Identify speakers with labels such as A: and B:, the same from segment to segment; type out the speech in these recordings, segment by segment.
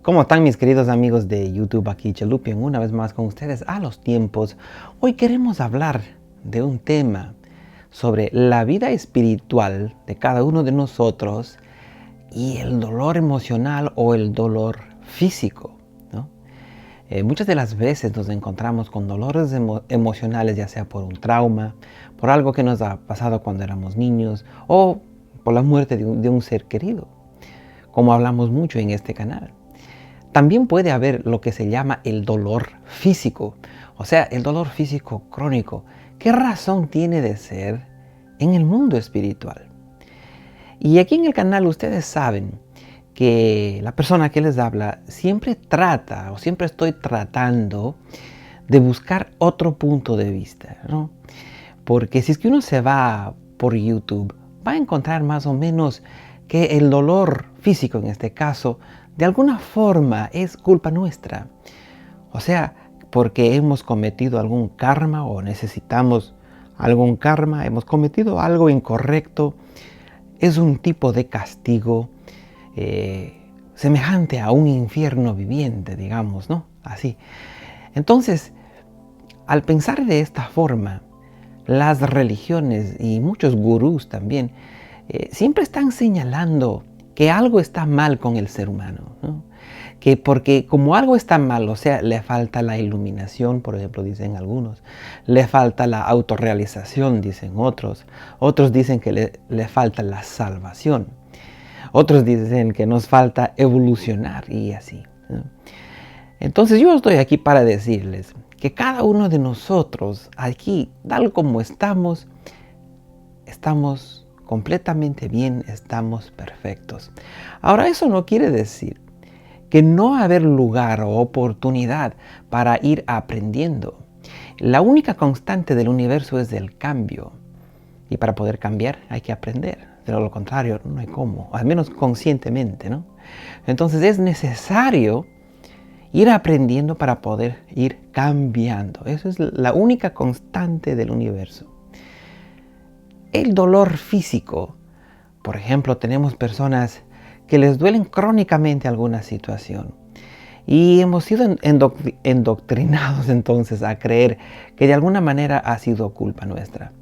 A: ¿Cómo están mis queridos amigos de YouTube? Aquí Chalupin, una vez más con ustedes a los tiempos. Hoy queremos hablar de un tema sobre la vida espiritual de cada uno de nosotros y el dolor emocional o el dolor físico, ¿no? Muchas de las veces nos encontramos con dolores emocionales, ya sea por un trauma, por algo que nos ha pasado cuando éramos niños o por la muerte de un ser querido, como hablamos mucho en este canal. También puede haber lo que se llama el dolor físico, o sea, el dolor físico crónico. ¿Qué razón tiene de ser en el mundo espiritual? Y aquí en el canal ustedes saben que la persona que les habla siempre trata o siempre estoy tratando de buscar otro punto de vista, ¿no? Porque si es que uno se va por YouTube, va a encontrar más o menos que el dolor físico en este caso de alguna forma es culpa nuestra. O sea, porque hemos cometido algún karma o necesitamos algún karma, hemos cometido algo incorrecto, es un tipo de castigo semejante a un infierno viviente, digamos, ¿no? Así. Entonces, al pensar de esta forma, las religiones y muchos gurús también siempre están señalando que algo está mal con el ser humano, ¿no? Que porque como algo está mal, o sea, le falta la iluminación, por ejemplo, dicen algunos, le falta la autorrealización, dicen otros dicen que le falta la salvación, otros dicen que nos falta evolucionar y así, ¿no? Entonces yo estoy aquí para decirles que cada uno de nosotros aquí, tal como estamos completamente bien, estamos perfectos. Ahora, eso no quiere decir que no va a haber lugar o oportunidad para ir aprendiendo. La única constante del universo es el cambio. Y para poder cambiar hay que aprender. De lo contrario, no hay cómo, al menos conscientemente, ¿no? Entonces es necesario ir aprendiendo para poder ir cambiando. Eso es la única constante del universo. El dolor físico, por ejemplo, tenemos personas que les duelen crónicamente alguna situación y hemos sido endoctrinados entonces a creer que de alguna manera ha sido culpa nuestra.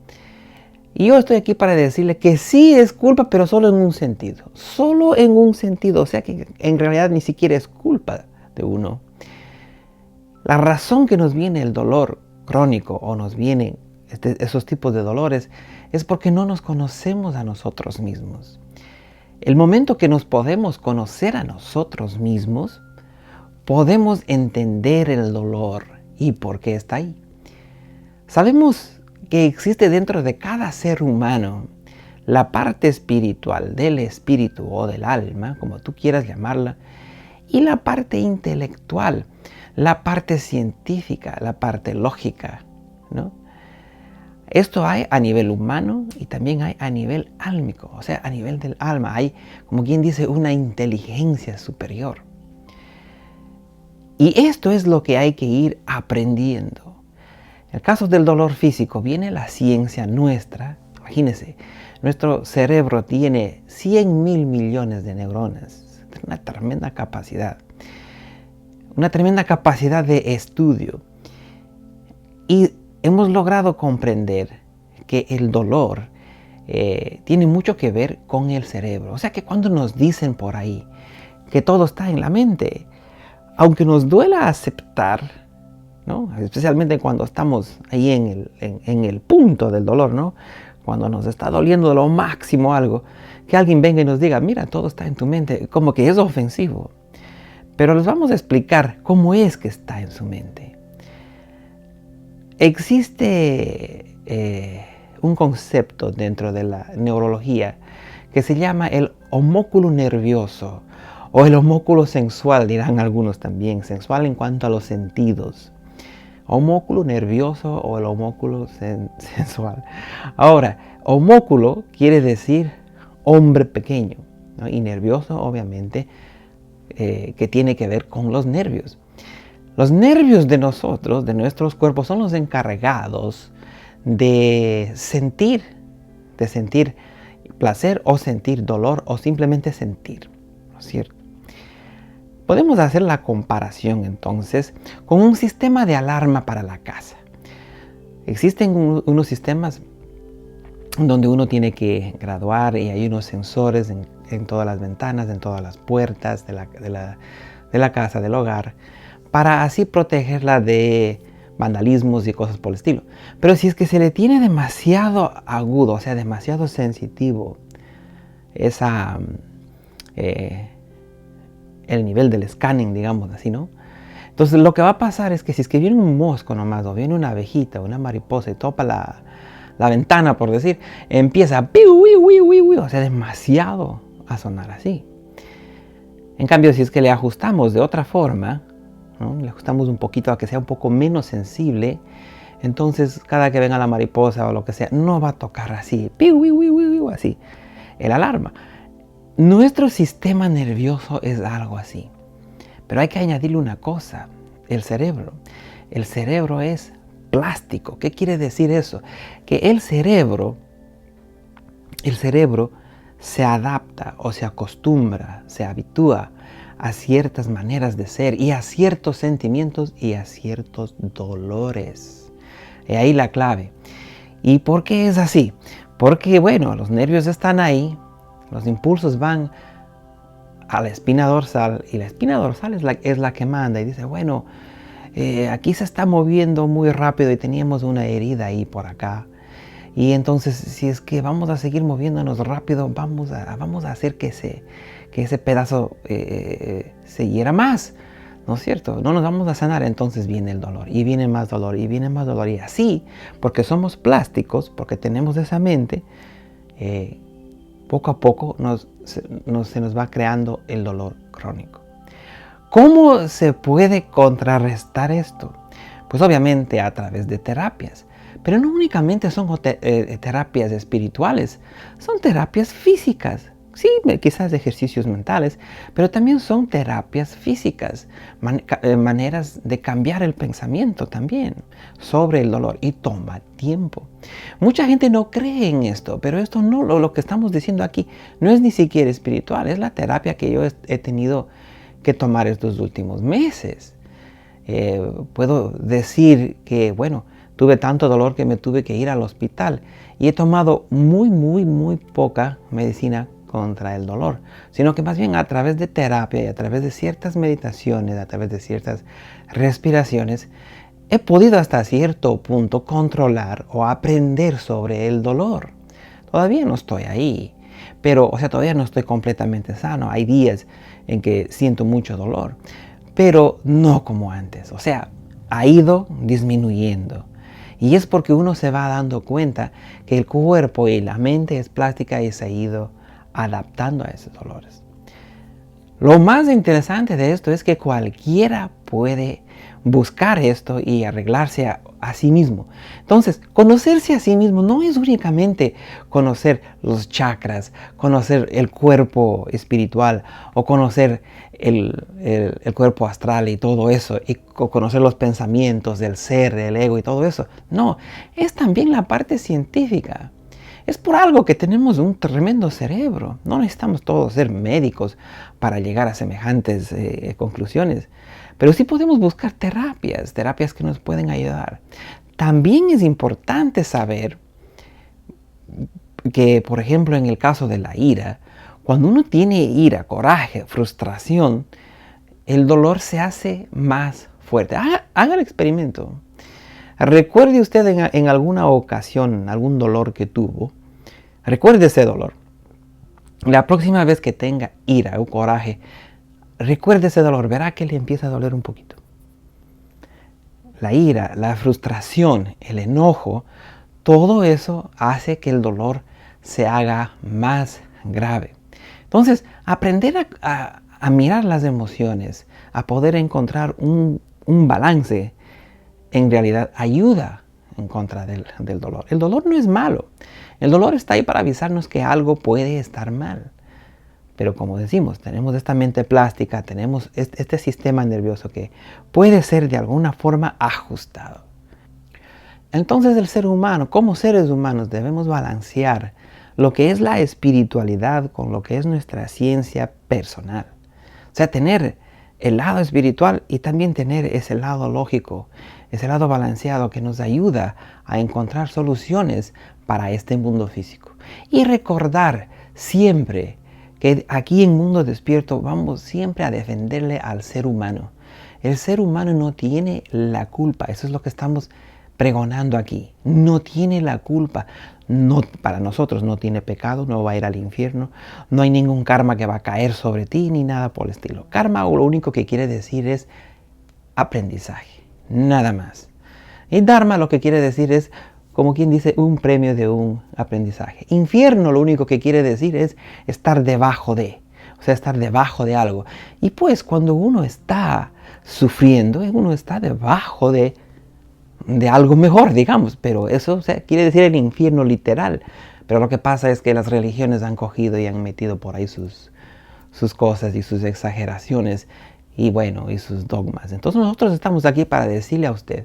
A: Y yo estoy aquí para decirle que sí es culpa, pero solo en un sentido. Solo en un sentido, o sea que en realidad ni siquiera es culpa de uno. La razón que nos viene el dolor crónico o nos vienen esos tipos de dolores es porque no nos conocemos a nosotros mismos. El momento que nos podemos conocer a nosotros mismos, podemos entender el dolor y por qué está ahí. Sabemos que existe dentro de cada ser humano la parte espiritual del espíritu o del alma, como tú quieras llamarla, y la parte intelectual, la parte científica, la parte lógica, ¿no? Esto hay a nivel humano y también hay a nivel álmico, o sea, a nivel del alma. Hay, como quien dice, una inteligencia superior. Y esto es lo que hay que ir aprendiendo. En el caso del dolor físico, viene la ciencia nuestra. Imagínense, nuestro cerebro tiene 100.000 millones de neuronas. Es una tremenda capacidad. Una tremenda capacidad de estudio. Y hemos logrado comprender que el dolor tiene mucho que ver con el cerebro. O sea que cuando nos dicen por ahí que todo está en la mente, aunque nos duela aceptar, ¿no? Especialmente cuando estamos ahí en el punto del dolor, ¿no? Cuando nos está doliendo de lo máximo algo, que alguien venga y nos diga, mira, todo está en tu mente, como que es ofensivo. Pero les vamos a explicar cómo es que está en su mente. Existe un concepto dentro de la neurología que se llama el homónculo nervioso o el homónculo sensual, dirán algunos también, sensual en cuanto a los sentidos. Homónculo nervioso o el homónculo sensual. Ahora, homónculo quiere decir hombre pequeño, ¿no? Y nervioso obviamente que tiene que ver con los nervios. Los nervios de nosotros, de nuestros cuerpos, son los encargados de sentir placer o sentir dolor o simplemente sentir, ¿no es cierto? podemos hacer la comparación entonces con un sistema de alarma para la casa. Existen unos sistemas donde uno tiene que graduar y hay unos sensores en todas las ventanas, en todas las puertas de la casa, del hogar, para así protegerla de vandalismos y cosas por el estilo. Pero si es que se le tiene demasiado agudo, o sea, demasiado sensitivo, el nivel del scanning, digamos así, ¿no? Entonces lo que va a pasar es que si es que viene un mosco nomás, o viene una abejita, una mariposa y topa la ventana, por decir, empieza a piu, piu, piu, piu, o sea, demasiado a sonar así. En cambio, si es que le ajustamos de otra forma, ¿no? Le ajustamos un poquito a que sea un poco menos sensible, entonces cada que venga la mariposa o lo que sea, no va a tocar así, piu, piu, piu, piu, así, el alarma. Nuestro sistema nervioso es algo así. Pero hay que añadirle una cosa, el cerebro. El cerebro es plástico. ¿Qué quiere decir eso? Que el cerebro se adapta o se acostumbra, se habitúa a ciertas maneras de ser y a ciertos sentimientos y a ciertos dolores. Y ahí la clave. ¿Y por qué es así? Porque, bueno, los nervios están ahí, los impulsos van a la espina dorsal y la espina dorsal es la que manda y dice, bueno, aquí se está moviendo muy rápido y teníamos una herida ahí por acá. Y entonces, si es que vamos a seguir moviéndonos rápido, vamos a hacer que ese pedazo se hiera más, ¿no es cierto? No nos vamos a sanar, entonces viene el dolor, y viene más dolor, y viene más dolor. Y así, porque somos plásticos, porque tenemos esa mente, poco a poco se nos va creando el dolor crónico. ¿Cómo se puede contrarrestar esto? Pues obviamente a través de terapias. Pero no únicamente son terapias espirituales, son terapias físicas. Sí, quizás ejercicios mentales, pero también son terapias físicas, maneras de cambiar el pensamiento también sobre el dolor, y toma tiempo. Mucha gente no cree en esto, pero esto no, lo que estamos diciendo aquí no es ni siquiera espiritual, es la terapia que yo he tenido que tomar estos últimos meses. Puedo decir que, bueno, tuve tanto dolor que me tuve que ir al hospital y he tomado muy poca medicina contra el dolor, sino que más bien a través de terapia y a través de ciertas meditaciones, a través de ciertas respiraciones, he podido hasta cierto punto controlar o aprender sobre el dolor. Todavía no estoy ahí, pero, o sea, todavía no estoy completamente sano. Hay días en que siento mucho dolor, pero no como antes. O sea, ha ido disminuyendo. Y es porque uno se va dando cuenta que el cuerpo y la mente es plástica y se ha ido adaptando a esos dolores. Lo más interesante de esto es que cualquiera puede buscar esto y arreglarse a sí mismo. Entonces, conocerse a sí mismo no es únicamente conocer los chakras, conocer el cuerpo espiritual o conocer el cuerpo astral y todo eso, y conocer los pensamientos del ser, del ego y todo eso. No, es también la parte científica. Es por algo que tenemos un tremendo cerebro. No necesitamos todos ser médicos para llegar a semejantes conclusiones. Pero sí podemos buscar terapias que nos pueden ayudar. También es importante saber que, por ejemplo, en el caso de la ira, cuando uno tiene ira, coraje, frustración, el dolor se hace más fuerte. Haga el experimento. Recuerde usted en alguna ocasión algún dolor que tuvo. Recuerde ese dolor. La próxima vez que tenga ira o coraje, recuerde ese dolor. Verá que le empieza a doler un poquito. La ira, la frustración, el enojo, todo eso hace que el dolor se haga más grave. Entonces, aprender a mirar las emociones, a poder encontrar un balance, en realidad ayuda en contra del dolor. El dolor no es malo. El dolor está ahí para avisarnos que algo puede estar mal. Pero como decimos, tenemos esta mente plástica, tenemos este sistema nervioso que puede ser de alguna forma ajustado. Entonces el ser humano, como seres humanos, debemos balancear lo que es la espiritualidad con lo que es nuestra ciencia personal. O sea, tener el lado espiritual y también tener ese lado lógico, ese lado balanceado que nos ayuda a encontrar soluciones para este mundo físico. Y recordar siempre que aquí en Mundo Despierto vamos siempre a defenderle al ser humano. El ser humano no tiene la culpa, eso es lo que estamos pregonando aquí. No tiene la culpa. No, para nosotros no tiene pecado, no va a ir al infierno, no hay ningún karma que va a caer sobre ti ni nada por el estilo. Karma lo único que quiere decir es aprendizaje, nada más. Y Dharma lo que quiere decir es, como quien dice, un premio de un aprendizaje. Infierno lo único que quiere decir es estar debajo de, o sea, estar debajo de algo. Y pues cuando uno está sufriendo, uno está debajo de algo mejor, digamos, pero eso, o sea, quiere decir el infierno literal. Pero lo que pasa es que las religiones han cogido y han metido por ahí sus cosas y sus exageraciones y bueno, y sus dogmas. Entonces nosotros estamos aquí para decirle a usted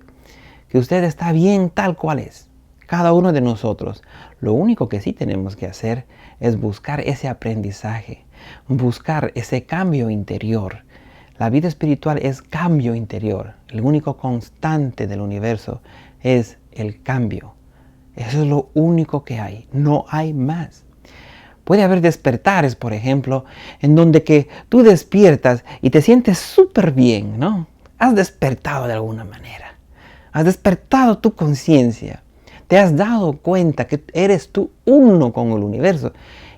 A: que usted está bien tal cual es, cada uno de nosotros. Lo único que sí tenemos que hacer es buscar ese aprendizaje, buscar ese cambio interior. La vida espiritual es cambio interior. El único constante del universo es el cambio. Eso es lo único que hay. No hay más. Puede haber despertares, por ejemplo, en donde que tú despiertas y te sientes súper bien, ¿no? Has despertado de alguna manera. Has despertado tu conciencia. Te has dado cuenta que eres tú uno con el universo.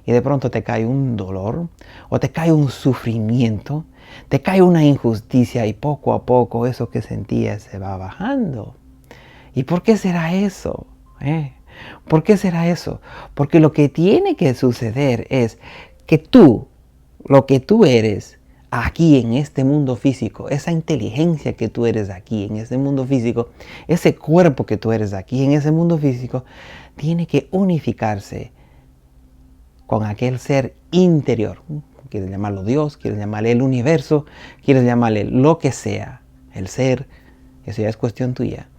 A: Y de pronto te cae un dolor o te cae un sufrimiento. Te cae una injusticia y poco a poco eso que sentías se va bajando. ¿Y por qué será eso? ¿Por qué será eso? Porque lo que tiene que suceder es que tú, lo que tú eres aquí en este mundo físico, esa inteligencia que tú eres aquí en este mundo físico, ese cuerpo que tú eres aquí en ese mundo físico, tiene que unificarse con aquel ser interior. Quieres llamarlo Dios, quieres llamarle el universo, quieres llamarle lo que sea, el ser, eso ya es cuestión tuya.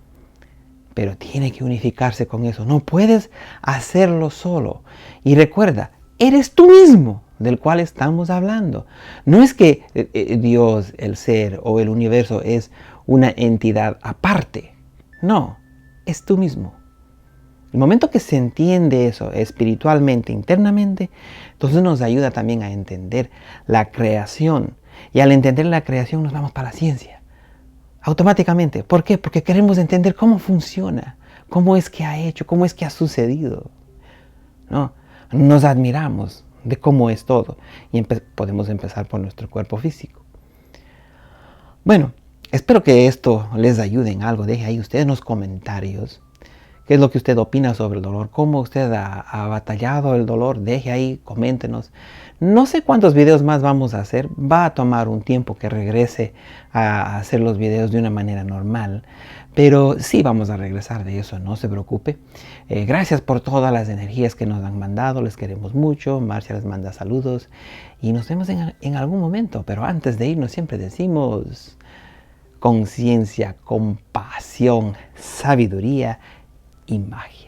A: Pero tiene que unificarse con eso. No puedes hacerlo solo. Y recuerda, eres tú mismo del cual estamos hablando. No es que Dios, el ser o el universo es una entidad aparte. No, es tú mismo. El momento que se entiende eso espiritualmente, internamente, entonces nos ayuda también a entender la creación. Y al entender la creación nos vamos para la ciencia. Automáticamente. ¿Por qué? Porque queremos entender cómo funciona, cómo es que ha hecho, cómo es que ha sucedido. ¿No? Nos admiramos de cómo es todo. Y podemos empezar por nuestro cuerpo físico. Bueno, espero que esto les ayude en algo. Deje ahí ustedes en los comentarios qué es lo que usted opina sobre el dolor, cómo usted ha batallado el dolor. Deje ahí, coméntenos. No sé cuántos videos más vamos a hacer. Va a tomar un tiempo que regrese a hacer los videos de una manera normal. Pero sí vamos a regresar de eso, no se preocupe. Gracias por todas las energías que nos han mandado. Les queremos mucho. Marcia les manda saludos. Y nos vemos en algún momento. Pero antes de irnos siempre decimos conciencia, compasión, sabiduría y magia.